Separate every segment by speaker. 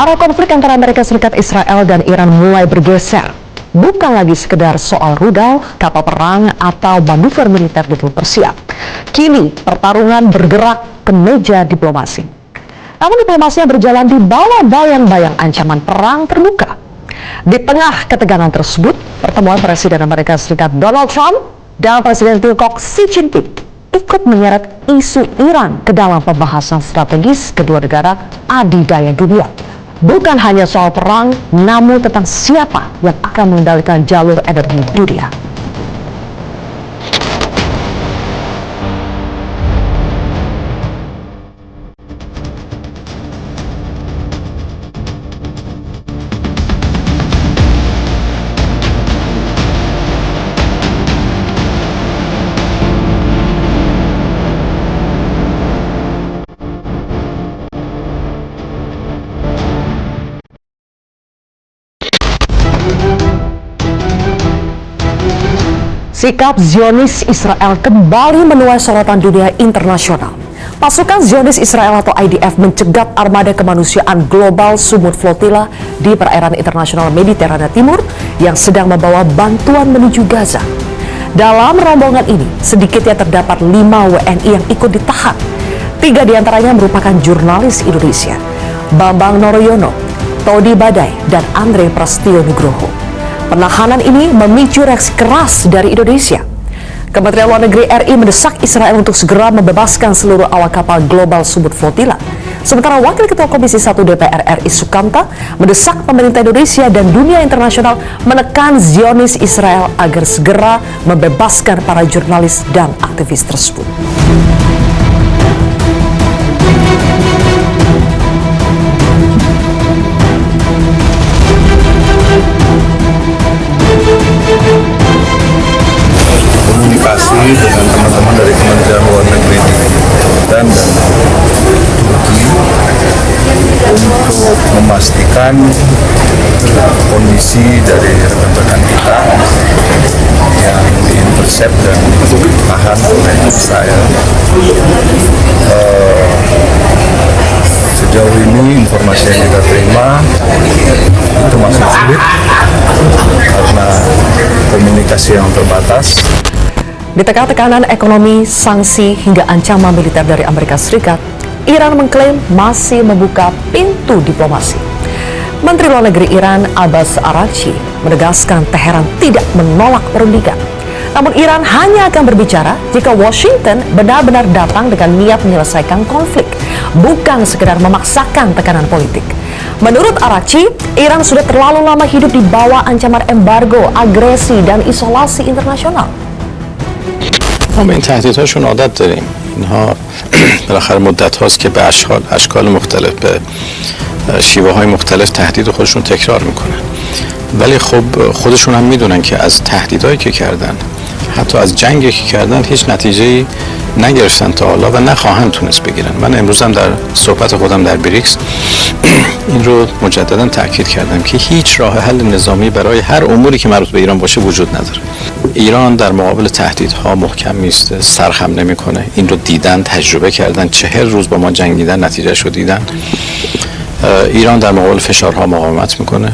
Speaker 1: Arah konflik antara Amerika Serikat, Israel, dan Iran mulai bergeser. Bukan lagi sekedar soal rudal, kapal perang, atau manuver militer dipersiap. Kini pertarungan bergerak ke meja diplomasi. Namun diplomasinya berjalan di bawah bayang-bayang ancaman perang terbuka. Di tengah ketegangan tersebut, pertemuan Presiden Amerika Serikat Donald Trump dan Presiden Tiongkok Xi Jinping ikut menyeret isu Iran ke dalam pembahasan strategis kedua negara adidaya dunia. Bukan hanya soal perang, namun tentang siapa yang akan mengendalikan jalur energi dunia. Sikap Zionis Israel kembali menuai sorotan dunia internasional. Pasukan Zionis Israel atau IDF mencegat armada kemanusiaan global Sumut Flotilla di perairan internasional Mediterania Timur yang sedang membawa bantuan menuju Gaza. Dalam rombongan ini, sedikitnya terdapat 5 WNI yang ikut ditahan. 3 diantaranya merupakan jurnalis Indonesia, Bambang Noroyono, Todi Badai, dan Andre Prastio Nugroho. Penahanan ini memicu reaksi keras dari Indonesia. Kementerian Luar Negeri RI mendesak Israel untuk segera membebaskan seluruh awak kapal global Sumut Flotilla. Sementara Wakil Ketua Komisi 1 DPR RI Sukamta mendesak pemerintah Indonesia dan dunia internasional menekan Zionis Israel agar segera membebaskan para jurnalis dan aktivis tersebut.
Speaker 2: Dengan teman-teman dari Kementerian Luar Negeri dan Turki untuk memastikan kondisi dari rekan-rekan kita yang diintercept dan ditahan oleh Israel. Sejauh ini informasi yang kita terima itu masih sulit karena komunikasi yang terbatas.
Speaker 1: Di tengah tekanan ekonomi, sanksi, hingga ancaman militer dari Amerika Serikat, Iran mengklaim masih membuka pintu diplomasi. Menteri Luar Negeri Iran Abbas Araghchi menegaskan Teheran tidak menolak perundingan. Namun Iran hanya akan berbicara jika Washington benar-benar datang dengan niat menyelesaikan konflik, bukan sekedar memaksakan tekanan politik. Menurut Araghchi, Iran sudah terlalu lama hidup di bawah ancaman embargo, agresi, dan isolasi internasional.
Speaker 3: ما به این تهدیدهاشون عادت داریم. اینها بالاخره مدت هاست که به اشکال مختلف به شیوه های مختلف تهدید خودشون تکرار میکنن. ولی خب خودشون هم میدونن که از تهدیدهایی که کردن، حتی از جنگی که کردن، هیچ نتیجه‌ای نگرفتن تا حالا و نخواهند تونست بگیرن. من امروز هم در صحبت خودم در بریکس این رو مجددا تاکید کردم که هیچ راه حل نظامی برای هر اموری که مربوط به ایران باشه وجود نداره. ایران در مقابل تهدیدها محکم میسته، سرخم نمیکنه. این رو دیدن، تجربه کردن، 40 روز با ما جنگیدن، نتیجه‌شو دیدن. ایران در مقابل فشارها مقاومت میکنه.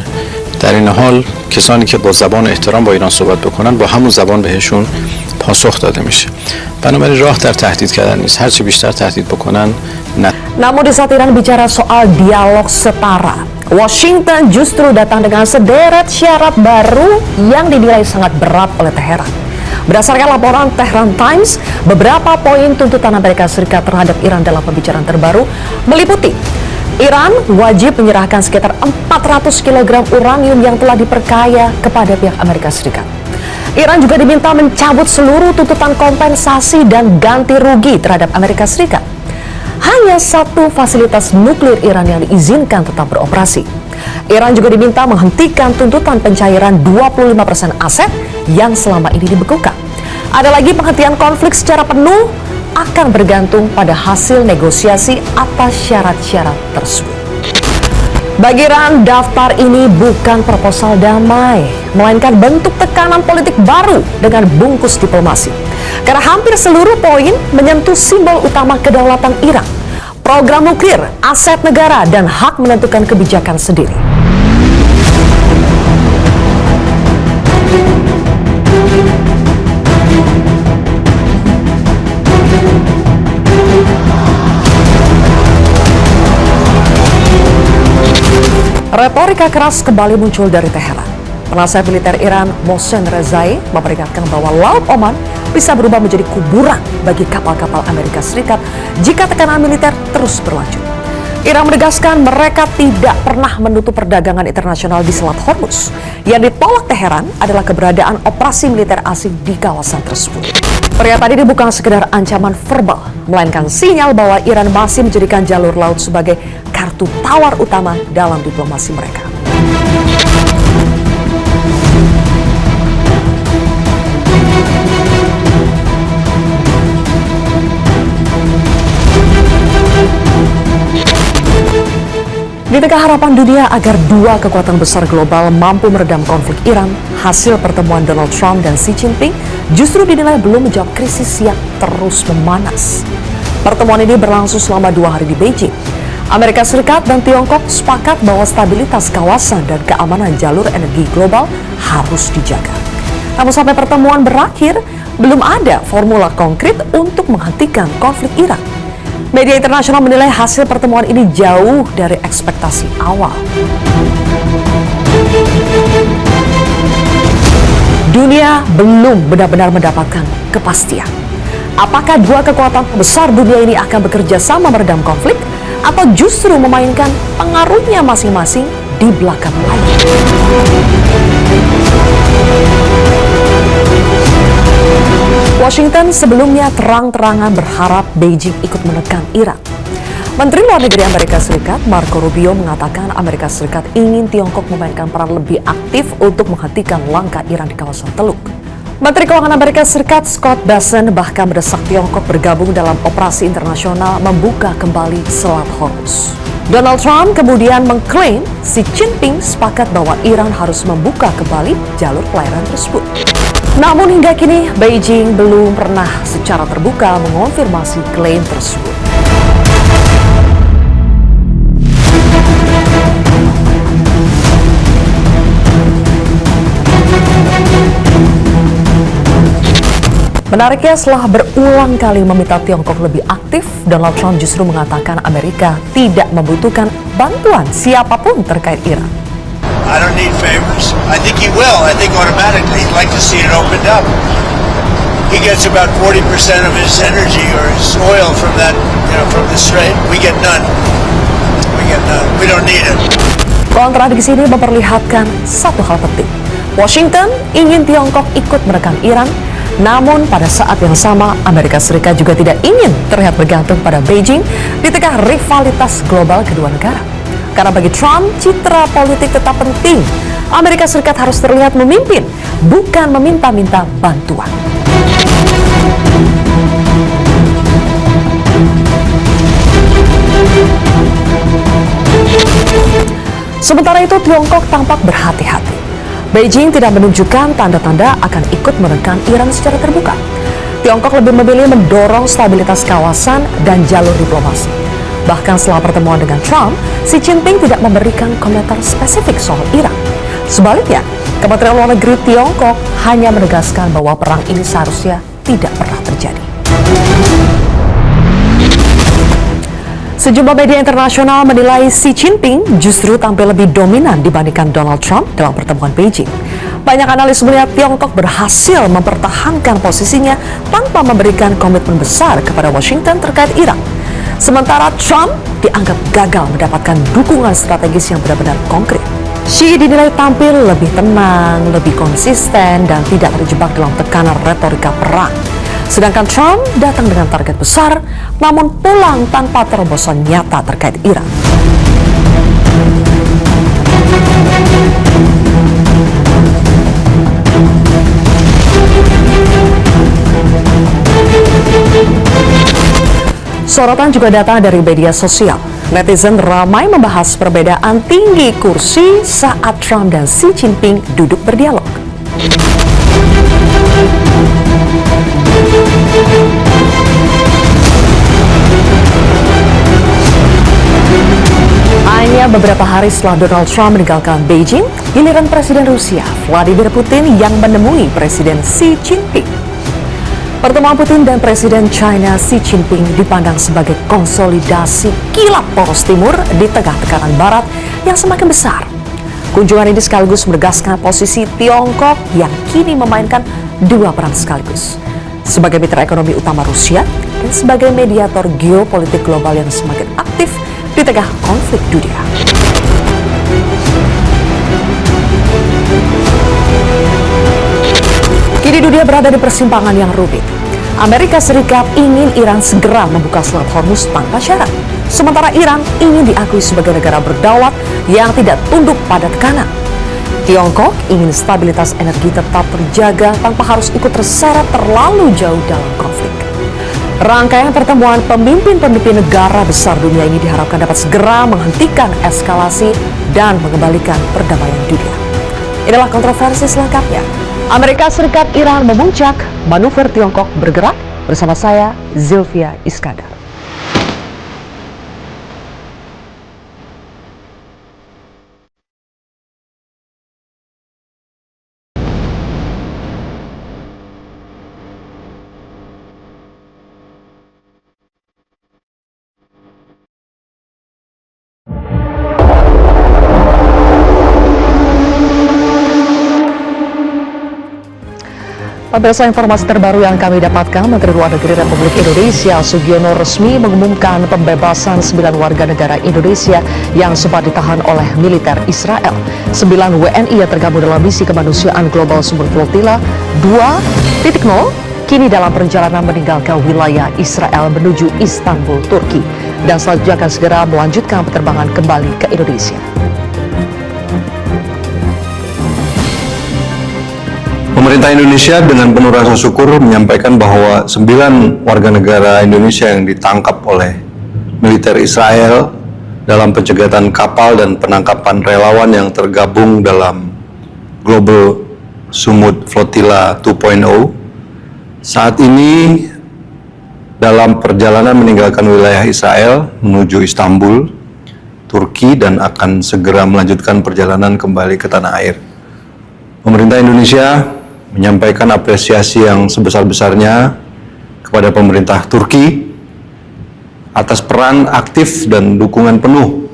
Speaker 3: در این حال کسانی که با زبان احترام با ایران صحبت بکنن، با همون زبان بهشون پاسخ داده میشه. بنابراین راه در تهدید کردن نیست. هرچی بیشتر تهدید بکنن نه.
Speaker 1: Namun di saat Iran bicara soal dialog setara, Washington justru datang dengan sederet syarat baru yang dinilai sangat berat oleh Teheran. Berdasarkan laporan Tehran Times, beberapa poin tuntutan Amerika Serikat terhadap Iran dalam pembicaraan terbaru meliputi Iran wajib menyerahkan sekitar 400 kg uranium yang telah diperkaya kepada pihak Amerika Serikat. Iran juga diminta mencabut seluruh tuntutan kompensasi dan ganti rugi terhadap Amerika Serikat. Hanya satu fasilitas nuklir Iran yang diizinkan tetap beroperasi. Iran juga diminta menghentikan tuntutan pencairan 25% aset yang selama ini dibekukan. Ada lagi penghentian konflik secara penuh akan bergantung pada hasil negosiasi atas syarat-syarat tersebut. Bagi Iran, daftar ini bukan proposal damai, melainkan bentuk tekanan politik baru dengan bungkus diplomasi. Karena hampir seluruh poin menyentuh simbol utama kedaulatan Iran. program nuklir, aset negara, dan hak menentukan kebijakan sendiri. Retorika keras kembali muncul dari Teheran. Penasihat militer Iran, Mohsen Rezai, memperingatkan bahwa Laut Oman bisa berubah menjadi kuburan bagi kapal-kapal Amerika Serikat jika tekanan militer terus berlanjut. Iran menegaskan mereka tidak pernah menutup perdagangan internasional di Selat Hormuz. Yang ditolak Teheran adalah keberadaan operasi militer asing di kawasan tersebut. Pernyataan ini bukan sekedar ancaman verbal, melainkan sinyal bahwa Iran masih menjadikan jalur laut sebagai kartu tawar utama dalam diplomasi mereka. Di tengah harapan dunia agar dua kekuatan besar global mampu meredam konflik Iran, hasil pertemuan Donald Trump dan Xi Jinping justru dinilai belum menjawab krisis yang terus memanas. Pertemuan ini berlangsung selama 2 hari di Beijing. Amerika Serikat dan Tiongkok sepakat bahwa stabilitas kawasan dan keamanan jalur energi global harus dijaga. Namun sampai pertemuan berakhir, belum ada formula konkret untuk menghentikan konflik Iran. Media internasional menilai hasil pertemuan ini jauh dari ekspektasi awal. Dunia belum benar-benar mendapatkan kepastian. Apakah dua kekuatan besar dunia ini akan bekerja sama meredam konflik atau justru memainkan pengaruhnya masing-masing di belakang layar? Washington sebelumnya terang-terangan berharap Beijing ikut menekan Iran. Menteri Luar Negeri Amerika Serikat, Marco Rubio, mengatakan Amerika Serikat ingin Tiongkok memainkan peran lebih aktif untuk menghentikan langkah Iran di kawasan Teluk. Menteri Keuangan Amerika Serikat, Scott Bessent, bahkan mendesak Tiongkok bergabung dalam operasi internasional membuka kembali Selat Hormuz. Donald Trump kemudian mengklaim Xi Jinping sepakat bahwa Iran harus membuka kembali jalur pelayaran tersebut. Namun hingga kini, Beijing belum pernah secara terbuka mengonfirmasi klaim tersebut. Menariknya, setelah berulang kali meminta Tiongkok lebih aktif, Donald Trump justru mengatakan Amerika tidak membutuhkan bantuan siapapun terkait Iran.
Speaker 4: I don't need favors. I think he will. I think automatically he'd like to see it opened up. He gets about 40% of his energy or his oil from that, from the strait. We get none. We don't need it.
Speaker 1: Kontradiksi ini memperlihatkan satu hal penting. Washington ingin Tiongkok ikut menekan Iran, namun pada saat yang sama Amerika Serikat juga tidak ingin terlihat bergantung pada Beijing di tengah rivalitas global kedua negara. Karena bagi Trump, citra politik tetap penting. Amerika Serikat harus terlihat memimpin, bukan meminta-minta bantuan. Sementara itu, Tiongkok tampak berhati-hati. Beijing tidak menunjukkan tanda-tanda akan ikut menekan Iran secara terbuka. Tiongkok lebih memilih mendorong stabilitas kawasan dan jalur diplomasi. Bahkan setelah pertemuan dengan Trump, Xi Jinping tidak memberikan komentar spesifik soal Iran. Sebaliknya, Kementerian Luar Negeri Tiongkok hanya menegaskan bahwa perang ini seharusnya tidak pernah terjadi. Sejumlah media internasional menilai Xi Jinping justru tampil lebih dominan dibandingkan Donald Trump dalam pertemuan Beijing. Banyak analis melihat Tiongkok berhasil mempertahankan posisinya tanpa memberikan komitmen besar kepada Washington terkait Iran. Sementara Trump dianggap gagal mendapatkan dukungan strategis yang benar-benar konkret. Xi dinilai tampil lebih tenang, lebih konsisten, dan tidak terjebak dalam tekanan retorika perang. Sedangkan Trump datang dengan target besar, namun pulang tanpa terobosan nyata terkait Iran. Sorotan juga datang dari media sosial. Netizen ramai membahas perbedaan tinggi kursi saat Trump dan Xi Jinping duduk berdialog. Hanya beberapa hari setelah Donald Trump meninggalkan Beijing, giliran Presiden Rusia Vladimir Putin yang menemui Presiden Xi Jinping. Pertemuan Putin dan Presiden China Xi Jinping dipandang sebagai konsolidasi kilat poros timur di tengah tekanan barat yang semakin besar. Kunjungan ini sekaligus menegaskan posisi Tiongkok yang kini memainkan dua peran sekaligus. Sebagai mitra ekonomi utama Rusia dan sebagai mediator geopolitik global yang semakin aktif di tengah konflik dunia. Kini dunia berada di persimpangan yang rumit. Amerika Serikat ingin Iran segera membuka Selat Hormuz tanpa syarat. Sementara Iran ingin diakui sebagai negara berdaulat yang tidak tunduk pada tekanan. Tiongkok ingin stabilitas energi tetap terjaga tanpa harus ikut terseret terlalu jauh dalam konflik. Rangkaian pertemuan pemimpin-pemimpin negara besar dunia ini diharapkan dapat segera menghentikan eskalasi dan mengembalikan perdamaian dunia. Inilah kontroversi selengkapnya. Amerika Serikat Iran memuncak, manuver Tiongkok bergerak, bersama saya Zilvia Iskandar. Pemirsa, informasi terbaru yang kami dapatkan, Menteri Luar Negeri Republik Indonesia Sugiono resmi mengumumkan pembebasan 9 warga negara Indonesia yang sempat ditahan oleh militer Israel. 9 WNI yang tergabung dalam misi kemanusiaan Global Sumur Flotilla 2.0 kini dalam perjalanan meninggalkan wilayah Israel menuju Istanbul, Turki, dan selanjutnya akan segera melanjutkan penerbangan kembali ke Indonesia.
Speaker 5: Pemerintah Indonesia dengan penuh rasa syukur menyampaikan bahwa 9 warga negara Indonesia yang ditangkap oleh militer Israel dalam pencegatan kapal dan penangkapan relawan yang tergabung dalam Global Sumut Flotilla 2.0 saat ini dalam perjalanan meninggalkan wilayah Israel menuju Istanbul, Turki, dan akan segera melanjutkan perjalanan kembali ke tanah air. Pemerintah Indonesia menyampaikan apresiasi yang sebesar-besarnya kepada pemerintah Turki atas peran aktif dan dukungan penuh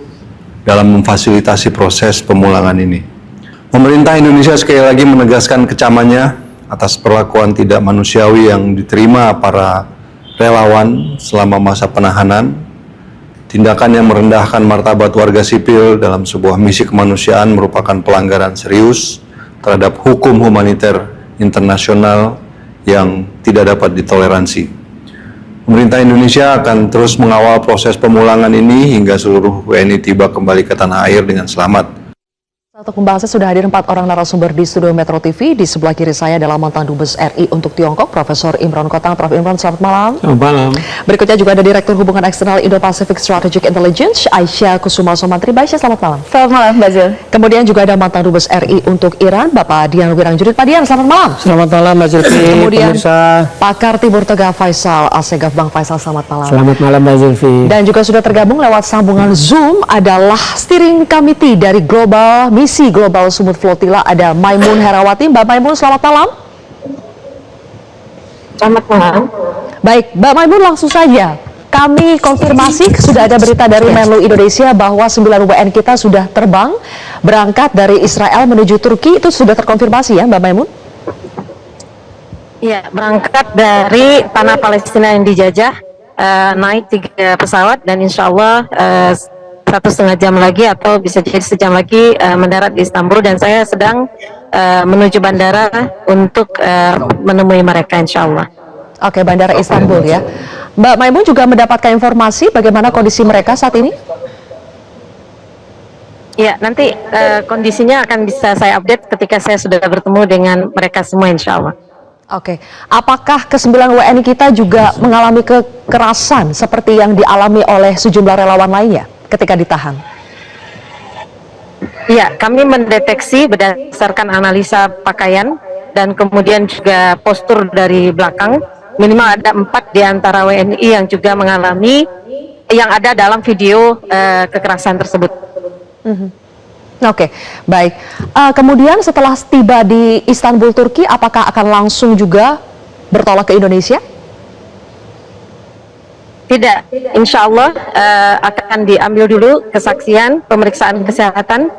Speaker 5: dalam memfasilitasi proses pemulangan ini. Pemerintah Indonesia sekali lagi menegaskan kecamannya atas perlakuan tidak manusiawi yang diterima para relawan selama masa penahanan, tindakan yang merendahkan martabat warga sipil dalam sebuah misi kemanusiaan merupakan pelanggaran serius terhadap hukum humaniter internasional yang tidak dapat ditoleransi. Pemerintah Indonesia akan terus mengawal proses pemulangan ini hingga seluruh WNI tiba kembali ke tanah air dengan selamat.
Speaker 1: Untuk pembahasan sudah hadir 4 orang narasumber di studio Metro TV. Di sebelah kiri saya adalah mantan Dubes RI untuk Tiongkok, Profesor Imron Kotang. Prof. Imron, selamat malam.
Speaker 6: Selamat malam.
Speaker 1: Berikutnya juga ada Direktur Hubungan Eksternal Indo-Pacific Strategic Intelligence, Aisyah Kusuma Somantri. Aisyah, selamat malam.
Speaker 7: Selamat malam, Mbak Zil.
Speaker 1: Kemudian juga ada mantan Dubes RI untuk Iran, Bapak Dian Wirangjudit. Pak Dian, selamat malam.
Speaker 6: Selamat malam, Mbak Zilvi.
Speaker 1: Kemudian
Speaker 6: pemirsa.
Speaker 1: Pakar Timur Tengah Faisal Asegaf. Bang Faisal, selamat malam.
Speaker 6: Selamat malam, Mbak Zilvi.
Speaker 1: Dan juga sudah tergabung lewat sambungan Zoom adalah Steering Committee dari Misi Global Sumut Flotilla, ada Maimun Herawati. Mbak Maimun, selamat malam.
Speaker 7: Selamat malam.
Speaker 1: Baik, Mbak Maimun, langsung saja kami konfirmasi, sudah ada berita dari Menlu Indonesia bahwa 9 WNI kita sudah terbang berangkat dari Israel menuju Turki. Itu sudah terkonfirmasi ya, Mbak Maimun?
Speaker 7: Iya, berangkat dari tanah Palestina yang dijajah, naik 3 pesawat dan insya Allah 1,5 jam lagi atau bisa jadi sejam lagi mendarat di Istanbul, dan saya sedang menuju bandara untuk menemui mereka insya Allah.
Speaker 1: Oke, bandara Istanbul ya. Mbak Maimun juga mendapatkan informasi bagaimana kondisi mereka saat ini?
Speaker 7: Ya, nanti kondisinya akan bisa saya update ketika saya sudah bertemu dengan mereka semua insya Allah.
Speaker 1: Oke, apakah ke-9 WNI kita juga mengalami kekerasan seperti yang dialami oleh sejumlah relawan lainnya ketika ditahan?
Speaker 7: Iya, kami mendeteksi berdasarkan analisa pakaian dan kemudian juga postur dari belakang, minimal ada 4 di antara WNI yang juga mengalami yang ada dalam video kekerasan tersebut.
Speaker 1: Oke, baik. Kemudian setelah tiba di Istanbul, Turki, apakah akan langsung juga bertolak ke Indonesia?
Speaker 7: Tidak, insya Allah akan diambil dulu kesaksian, pemeriksaan kesehatan,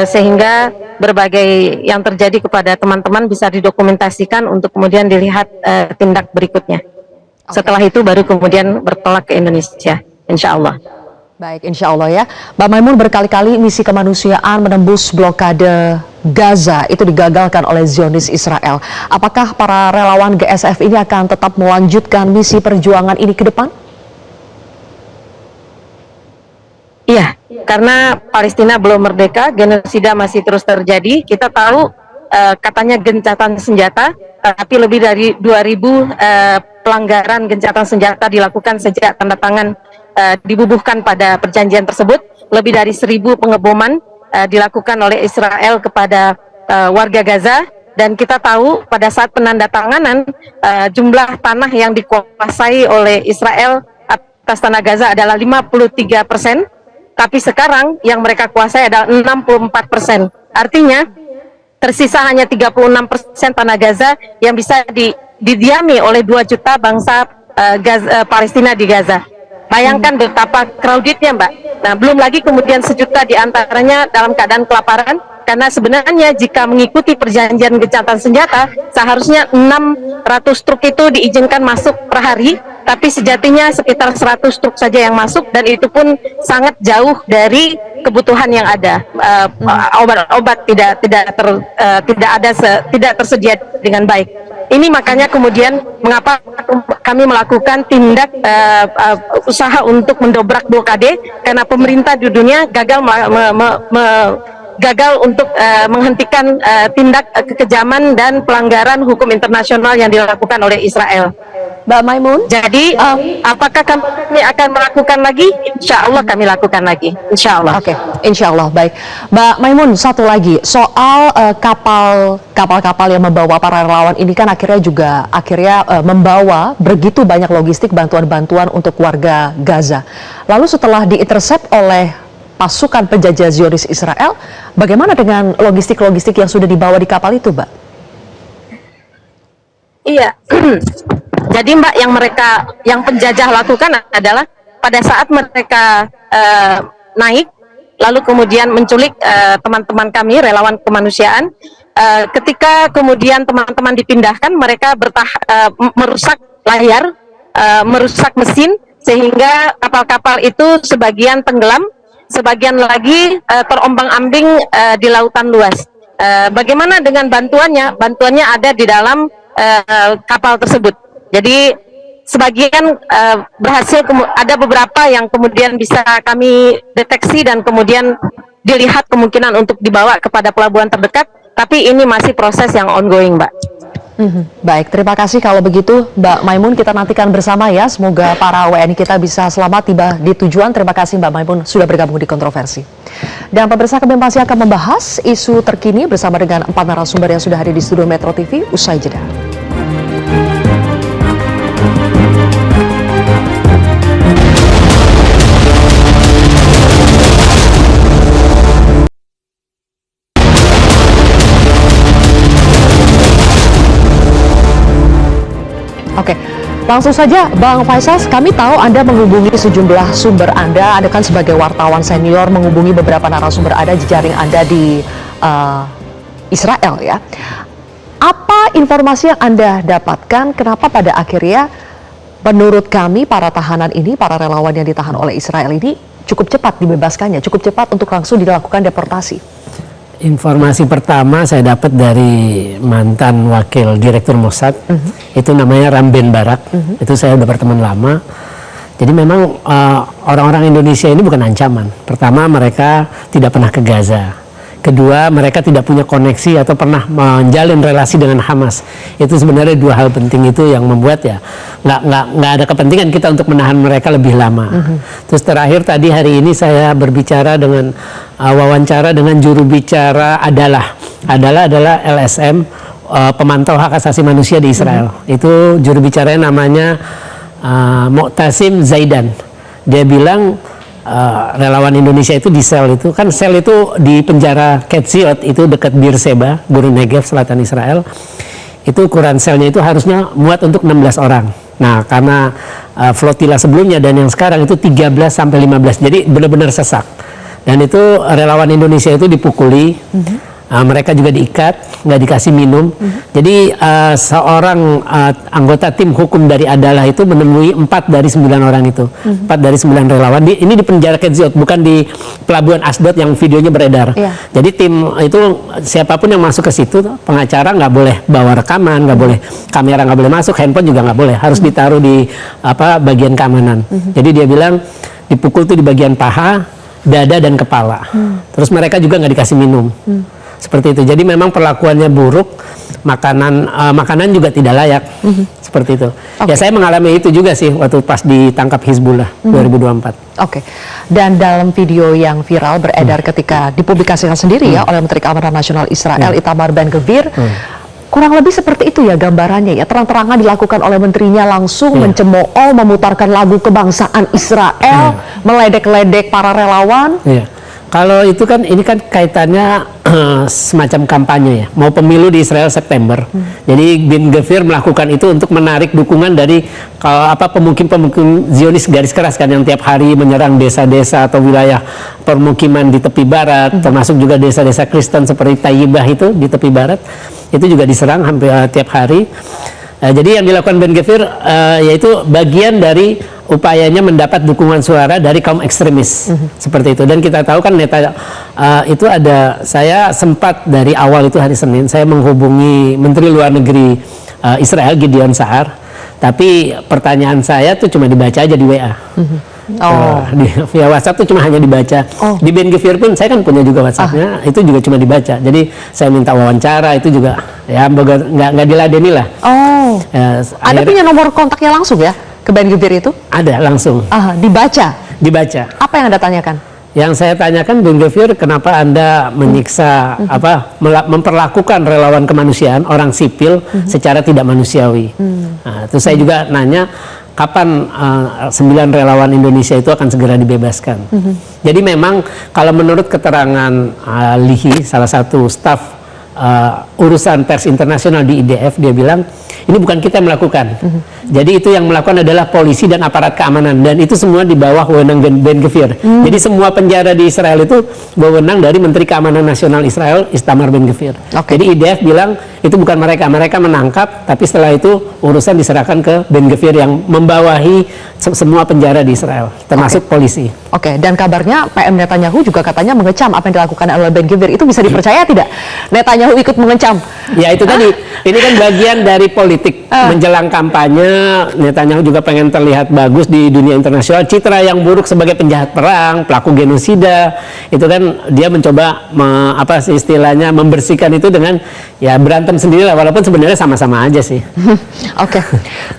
Speaker 7: sehingga berbagai yang terjadi kepada teman-teman bisa didokumentasikan untuk kemudian dilihat tindak berikutnya. Setelah itu baru kemudian bertolak ke Indonesia, insya Allah.
Speaker 1: Baik, insya Allah ya. Mbak Maimun, berkali-kali misi kemanusiaan menembus blokade Gaza itu digagalkan oleh Zionis Israel. Apakah para relawan GSF ini akan tetap melanjutkan misi perjuangan ini ke depan?
Speaker 7: Iya, karena Palestina belum merdeka, genosida masih terus terjadi. Kita tahu katanya gencatan senjata, tapi lebih dari 2.000 pelanggaran gencatan senjata dilakukan sejak tanda tangan dibubuhkan pada perjanjian tersebut. Lebih dari 1.000 pengeboman dilakukan oleh Israel kepada warga Gaza, dan kita tahu pada saat penandatanganan jumlah tanah yang dikuasai oleh Israel atas tanah Gaza adalah 53%, tapi sekarang yang mereka kuasai adalah 64%. Artinya tersisa hanya 36% tanah Gaza yang bisa didiami oleh 2 juta bangsa Palestina di Gaza. Bayangkan betapa crowdednya, Mbak. Nah, belum lagi kemudian 1 juta diantaranya dalam keadaan kelaparan, karena sebenarnya jika mengikuti perjanjian gencatan senjata, seharusnya 600 truk itu diizinkan masuk per hari, tapi sejatinya sekitar 100 truk saja yang masuk, dan itu pun sangat jauh dari kebutuhan yang ada. Obat-obat tidak tersedia dengan baik. Ini makanya kemudian mengapa kami melakukan tindak usaha untuk mendobrak blokade, karena pemerintah di dunia gagal gagal untuk menghentikan tindak kekejaman dan pelanggaran hukum internasional yang dilakukan oleh Israel.
Speaker 1: Mbak Maimun,
Speaker 7: jadi apakah kami akan melakukan lagi? Insya Allah kami lakukan lagi, insya Allah.
Speaker 1: Oke, insya Allah. Baik, Mbak Maimun, satu lagi soal kapal-kapal yang membawa para relawan ini kan akhirnya membawa begitu banyak logistik bantuan-bantuan untuk warga Gaza. Lalu setelah diintercept oleh pasukan penjajah Zionis Israel, bagaimana dengan logistik-logistik yang sudah dibawa di kapal itu, Mbak?
Speaker 7: Iya. Jadi Mbak, yang penjajah lakukan adalah pada saat mereka naik, lalu kemudian menculik teman-teman kami, relawan kemanusiaan, ketika kemudian teman-teman dipindahkan, mereka merusak layar, merusak mesin, sehingga kapal-kapal itu sebagian tenggelam, sebagian lagi terombang-ambing di lautan luas. Bagaimana dengan bantuannya? Bantuannya ada di dalam kapal tersebut. Jadi sebagian berhasil, ada beberapa yang kemudian bisa kami deteksi dan kemudian dilihat kemungkinan untuk dibawa kepada pelabuhan terdekat, tapi ini masih proses yang ongoing, Mbak.
Speaker 1: Baik, terima kasih kalau begitu Mbak Maimun, kita nantikan bersama ya, semoga para WNI kita bisa selamat tiba di tujuan. Terima kasih Mbak Maimun sudah bergabung di Kontroversi. Dan pemirsa, kami masih akan membahas isu terkini bersama dengan 4 narasumber yang sudah hadir di studio Metro TV usai jeda. Oke, langsung saja Bang Faisal, kami tahu Anda menghubungi sejumlah sumber Anda kan sebagai wartawan senior, menghubungi beberapa narasumber Anda, jejaring Anda di Israel ya. Apa informasi yang Anda dapatkan, kenapa pada akhirnya menurut kami para tahanan ini, para relawan yang ditahan oleh Israel ini cukup cepat dibebaskannya, cukup cepat untuk langsung dilakukan deportasi?
Speaker 6: Informasi pertama saya dapat dari mantan wakil direktur Mossad, itu namanya Ram Ben Barak, itu saya udah berteman lama. Jadi memang orang-orang Indonesia ini bukan ancaman. Pertama, mereka tidak pernah ke Gaza. Kedua, mereka tidak punya koneksi atau pernah menjalin relasi dengan Hamas. Itu sebenarnya 2 hal penting itu yang membuat ya nggak ada kepentingan kita untuk menahan mereka lebih lama. Terus terakhir tadi hari ini saya berbicara dengan wawancara dengan juru bicara adalah LSM, pemantau hak asasi manusia di Israel. Itu juru bicaranya namanya Mu'tasim Zaidan. Dia bilang relawan Indonesia itu di sel itu, kan sel itu di penjara Ketziot itu dekat Beersheba, Gurun Negev, selatan Israel. Itu ukuran selnya itu harusnya muat untuk 16 orang. Nah, karena flotila sebelumnya dan yang sekarang itu 13 sampai 15. Jadi benar-benar sesak. Dan itu relawan Indonesia itu dipukuli. Mereka juga diikat, nggak dikasih minum. Jadi seorang anggota tim hukum dari Adalah itu menemui 4 dari 9 orang itu. 4 dari 9 relawan. Ini di penjara Ketziot, bukan di pelabuhan Asdod yang videonya beredar. Jadi tim itu siapapun yang masuk ke situ, pengacara nggak boleh bawa rekaman, nggak boleh kamera, nggak boleh masuk, handphone juga nggak boleh. Harus ditaruh di bagian keamanan. Jadi dia bilang dipukul tuh di bagian paha, dada dan kepala. Terus mereka juga nggak dikasih minum. Seperti itu. Jadi memang perlakuannya buruk, makanan juga tidak layak. Seperti itu. Ya saya mengalami itu juga sih waktu pas ditangkap Hizbullah 2024.
Speaker 1: Oke. Dan dalam video yang viral beredar ketika dipublikasikan sendiri ya oleh Menteri Keamanan Nasional Israel Itamar Ben-Gvir, kurang lebih seperti itu ya gambarannya ya, terang-terangan dilakukan oleh menterinya langsung mencemooh, memutarkan lagu kebangsaan Israel, meledek-ledek para relawan.
Speaker 6: Kalau itu kan, ini kan kaitannya semacam kampanye ya, mau pemilu di Israel September. Jadi Ben-Gvir melakukan itu untuk menarik dukungan dari pemukim-pemukim Zionis garis keras kan, yang tiap hari menyerang desa-desa atau wilayah permukiman di tepi barat, termasuk juga desa-desa Kristen seperti Tayyibah itu di tepi barat, itu juga diserang hampir tiap hari. Jadi yang dilakukan Ben-Gvir yaitu bagian dari upayanya mendapat dukungan suara dari kaum ekstremis seperti itu. Dan kita tahu kan itu saya sempat dari awal itu hari Senin saya menghubungi Menteri Luar Negeri Israel Gideon Sa'ar, tapi pertanyaan saya tuh cuma dibaca aja di WA. Via WhatsApp tuh cuma hanya dibaca. Di Ben-Gvir pun saya kan punya juga WhatsAppnya, itu juga cuma dibaca. Jadi saya minta wawancara itu juga ya nggak diladeni lah.
Speaker 1: Ada punya nomor kontaknya langsung ya ke Ben-Gvir itu? Ada langsung. Dibaca?
Speaker 6: Dibaca.
Speaker 1: Apa yang Anda tanyakan?
Speaker 6: Yang saya tanyakan, Ben-Gvir, kenapa Anda menyiksa, memperlakukan relawan kemanusiaan, orang sipil secara tidak manusiawi? Nah, terus saya juga nanya, kapan 9 relawan Indonesia itu akan segera dibebaskan? Jadi memang kalau menurut keterangan Lihi, salah satu staf urusan pers internasional di IDF, dia bilang ini bukan kita yang melakukan. Jadi itu yang melakukan adalah polisi dan aparat keamanan, dan itu semua di bawah wewenang Ben-Gvir. Jadi semua penjara di Israel itu wewenang dari Menteri Keamanan Nasional Israel Itamar Ben-Gvir. Jadi IDF bilang itu bukan mereka menangkap, tapi setelah itu urusan diserahkan ke Ben-Gvir yang membawahi semua penjara di Israel, termasuk polisi.
Speaker 1: Dan kabarnya PM Netanyahu juga katanya mengecam apa yang dilakukan oleh Ben-Gvir. Itu bisa dipercaya tidak? Netanyahu ikut mengecam?
Speaker 6: Ya itu tadi, ini kan bagian dari politik. Menjelang kampanye, Netanyahu juga pengen terlihat bagus di dunia internasional. Citra yang buruk sebagai penjahat perang, pelaku genosida, itu kan dia mencoba istilahnya membersihkan itu dengan ya berantem sendiri lah, walaupun sebenarnya sama-sama aja sih.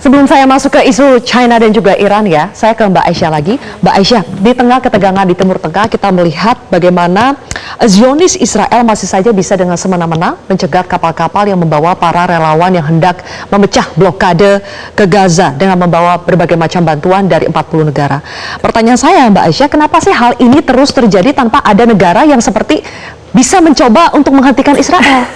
Speaker 1: Sebelum saya masuk ke isu China dan juga Iran ya, saya ke Mbak Aisyah lagi. Mbak Aisyah, di tengah ketegangan di Timur Tengah, kita melihat bagaimana Zionis Israel masih saja bisa dengan semena-mena mencegat kapal-kapal yang membawa para relawan yang hendak memecah blokade ke Gaza dengan membawa berbagai macam bantuan dari 40 negara. Pertanyaan saya Mbak Aisyah, kenapa sih hal ini terus terjadi tanpa ada negara yang seperti bisa mencoba untuk menghentikan Israel?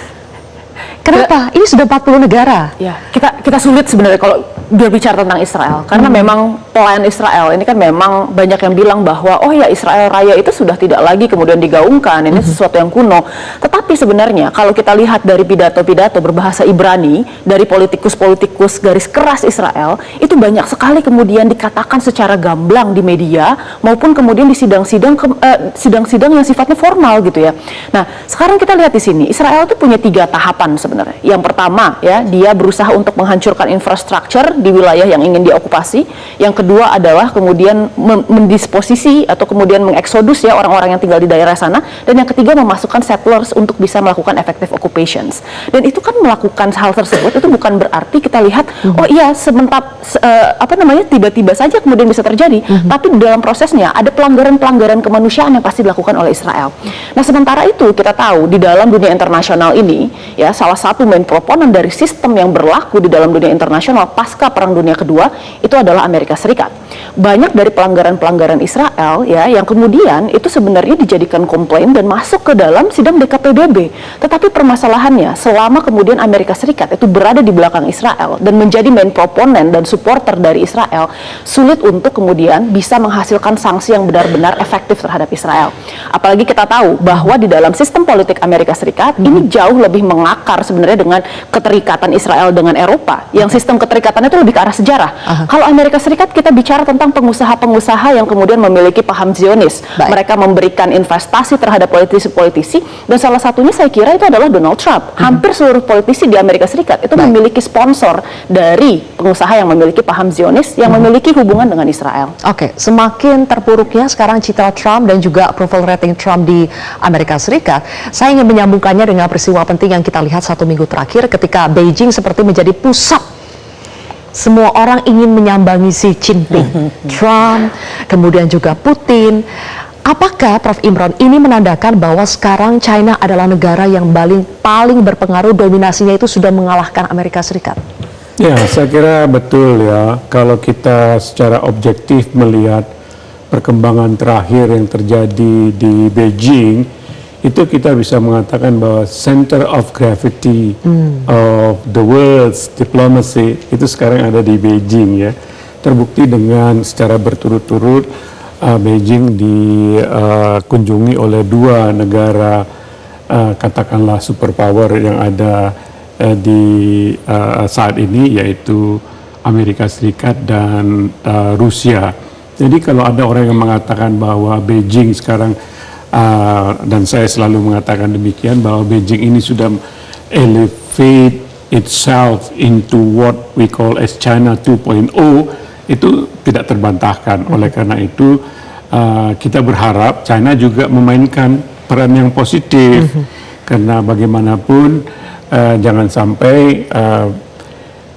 Speaker 1: Kenapa? Ini sudah 40 negara.
Speaker 8: Ya, kita sulit sebenarnya kalau berbicara tentang Israel, karena memang plan Israel ini kan memang banyak yang bilang bahwa oh ya Israel Raya itu sudah tidak lagi kemudian digaungkan, ini sesuatu yang kuno. Tetapi sebenarnya kalau kita lihat dari pidato-pidato berbahasa Ibrani dari politikus-politikus garis keras Israel, itu banyak sekali kemudian dikatakan secara gamblang di media maupun kemudian di sidang-sidang yang sifatnya formal gitu ya. Nah, sekarang kita lihat di sini Israel itu punya 3 tahapan sebenarnya. Yang pertama ya, dia berusaha untuk menghancurkan infrastruktur di wilayah yang ingin diokupasi. Yang kedua adalah kemudian mendisposisi atau kemudian mengeksodus ya orang-orang yang tinggal di daerah sana. Dan yang ketiga memasukkan settlers untuk bisa melakukan effective occupations. Dan itu kan melakukan hal tersebut itu bukan berarti kita lihat oh iya tiba-tiba saja kemudian bisa terjadi. Tapi di dalam prosesnya ada pelanggaran-pelanggaran kemanusiaan yang pasti dilakukan oleh Israel. Nah, sementara itu kita tahu di dalam dunia internasional ini ya, salah satu main proponen dari sistem yang berlaku di dalam dunia internasional pasca Perang Dunia Kedua itu adalah Amerika Serikat. banyak dari pelanggaran-pelanggaran Israel ya yang kemudian itu sebenarnya dijadikan komplain dan masuk ke dalam sidang DKPBB. Tetapi permasalahannya selama kemudian Amerika Serikat itu berada di belakang Israel dan menjadi main proponen dan supporter dari Israel, sulit untuk kemudian bisa menghasilkan sanksi yang benar-benar efektif terhadap Israel. Apalagi kita tahu bahwa di dalam sistem politik Amerika Serikat ini jauh lebih mengakar sebenarnya dengan keterikatan Israel dengan Eropa. Yang sistem keterikatannya itu lebih ke arah sejarah. Kalau Amerika Serikat kita bicara tentang pengusaha-pengusaha yang kemudian memiliki paham Zionis. Mereka memberikan investasi terhadap politisi-politisi dan salah satunya saya kira itu adalah Donald Trump. Hampir seluruh politisi di Amerika Serikat itu memiliki sponsor dari pengusaha yang memiliki paham Zionis yang memiliki hubungan dengan Israel.
Speaker 1: Oke, semakin terpuruknya sekarang citra Trump dan juga approval rating Trump di Amerika Serikat, saya ingin menyambungkannya dengan peristiwa penting yang kita lihat 1 minggu terakhir ketika Beijing seperti menjadi pusat. Semua orang ingin menyambangi Xi Jinping, Trump, kemudian juga Putin. Apakah Prof. Imron ini menandakan bahwa sekarang China adalah negara yang paling berpengaruh, dominasinya itu sudah mengalahkan Amerika Serikat?
Speaker 9: Ya, saya kira betul ya. Kalau kita secara objektif melihat perkembangan terakhir yang terjadi di Beijing, itu kita bisa mengatakan bahwa center of gravity of the world's diplomacy itu sekarang ada di Beijing ya. Terbukti dengan secara berturut-turut Beijing dikunjungi oleh 2 negara katakanlah superpower yang ada di saat ini, yaitu Amerika Serikat dan Rusia. Jadi kalau ada orang yang mengatakan bahwa Beijing sekarang dan saya selalu mengatakan demikian, bahwa Beijing ini sudah elevate itself into what we call as China 2.0, itu tidak terbantahkan. Oleh karena itu kita berharap China juga memainkan peran yang positif, karena bagaimanapun jangan sampai